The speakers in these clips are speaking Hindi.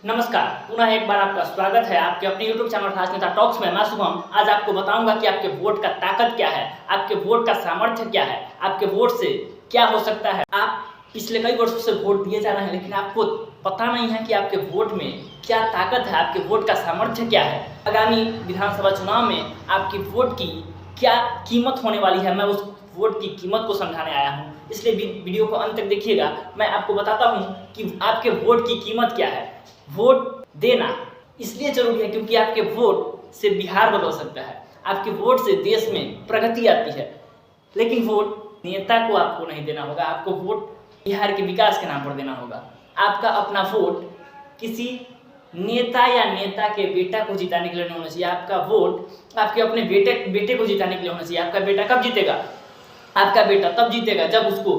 नमस्कार, पुनः एक बार आपका स्वागत है आपके अपने YouTube चैनल राजनेता टॉक्स में। मैं शुभम आज आपको बताऊंगा कि आपके वोट का ताकत क्या है, आपके वोट का सामर्थ्य क्या है, आपके वोट से क्या हो सकता है। आप पिछले कई वर्षों से वोट दिए जा रहे हैं, लेकिन आपको पता नहीं है कि आपके वोट में क्या ताकत है, आपके वोट का सामर्थ्य क्या है। आगामी विधानसभा चुनाव में आपकी वोट की क्या कीमत होने वाली है, मैं उस वोट की कीमत को समझाने आया हूँ। इसलिए वीडियो को अंत तक देखिएगा। मैं आपको बताता हूँ कि आपके वोट की कीमत क्या है। वोट देना इसलिए जरूरी है क्योंकि आपके वोट से बिहार बदल सकता है, आपके वोट से देश में प्रगति आती है। लेकिन वोट नेता को आपको नहीं देना होगा, आपको वोट बिहार के विकास के नाम पर देना होगा। आपका अपना वोट किसी नेता या नेता के बेटा को जिताने के लिए नहीं होना चाहिए। आपका वोट आपके अपने बेटे को जिताने के लिए होना चाहिए। आपका बेटा कब जीतेगा? आपका बेटा तब जीतेगा जब उसको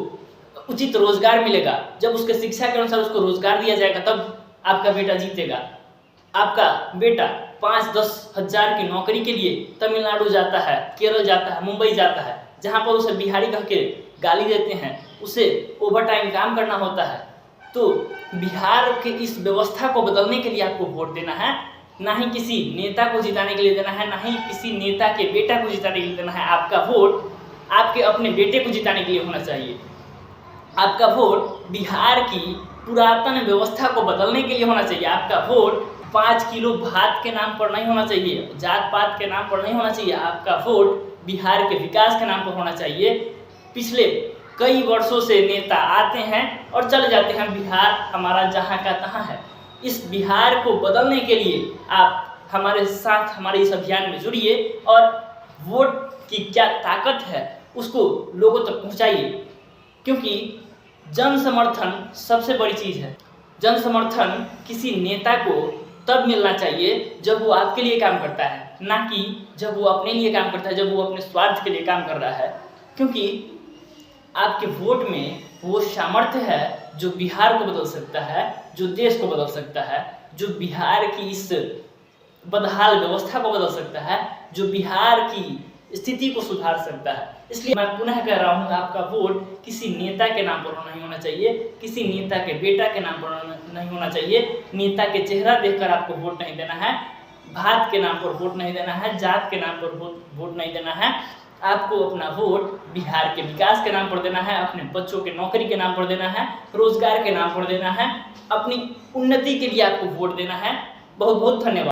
उचित रोजगार मिलेगा, जब उसके शिक्षा के अनुसार उसको रोजगार दिया जाएगा, तब आपका बेटा जीतेगा। आपका बेटा 5-10 हज़ार की नौकरी के लिए तमिलनाडु जाता है, केरल जाता है, मुंबई जाता है, जहां पर उसे बिहारी कह के गाली देते हैं, उसे ओवर टाइम काम करना होता है। तो बिहार के इस व्यवस्था को बदलने के लिए आपको वोट देना है, ना ही किसी नेता को जिताने के लिए देना है, ना ही किसी नेता के बेटा को जिताने के लिए देना है। आपका वोट आपके अपने बेटे को जिताने के लिए होना चाहिए। आपका वोट बिहार की पुरातन व्यवस्था को बदलने के लिए होना चाहिए। आपका वोट 5 किलो भात के नाम पर नहीं होना चाहिए, जात पात के नाम पर नहीं होना चाहिए। आपका वोट बिहार के विकास के नाम पर होना चाहिए। पिछले कई वर्षों से नेता आते हैं और चले जाते हैं, बिहार हमारा जहाँ का तहाँ है। इस बिहार को बदलने के लिए आप हमारे साथ हमारे इस अभियान में जुड़िए और वोट की क्या ताकत है उसको लोगों तक पहुँचाइए, क्योंकि जन समर्थन सबसे बड़ी चीज़ है। जन समर्थन किसी नेता को तब मिलना चाहिए जब वो आपके लिए काम करता है, ना कि जब वो अपने लिए काम करता है, जब वो अपने स्वार्थ के लिए काम कर रहा है। क्योंकि आपके वोट में वो सामर्थ्य है जो बिहार को बदल सकता है, जो देश को बदल सकता है, जो बिहार की इस बदहाल व्यवस्था को बदल सकता है, जो बिहार की स्थिति को सुधार सकता है। इसलिए मैं पुनः कह रहा हूँ, आपका वोट किसी नेता के नाम पर नहीं होना चाहिए, किसी नेता के बेटा के नाम पर नहीं होना चाहिए। नेता के चेहरा देखकर आपको वोट नहीं देना है, भात के नाम पर वोट नहीं देना है, जात के नाम पर वोट नहीं देना है। आपको अपना वोट बिहार के विकास के नाम पर देना है, अपने बच्चों के नौकरी के नाम पर देना है, रोजगार के नाम पर देना है, अपनी उन्नति के लिए आपको वोट देना है। बहुत बहुत धन्यवाद।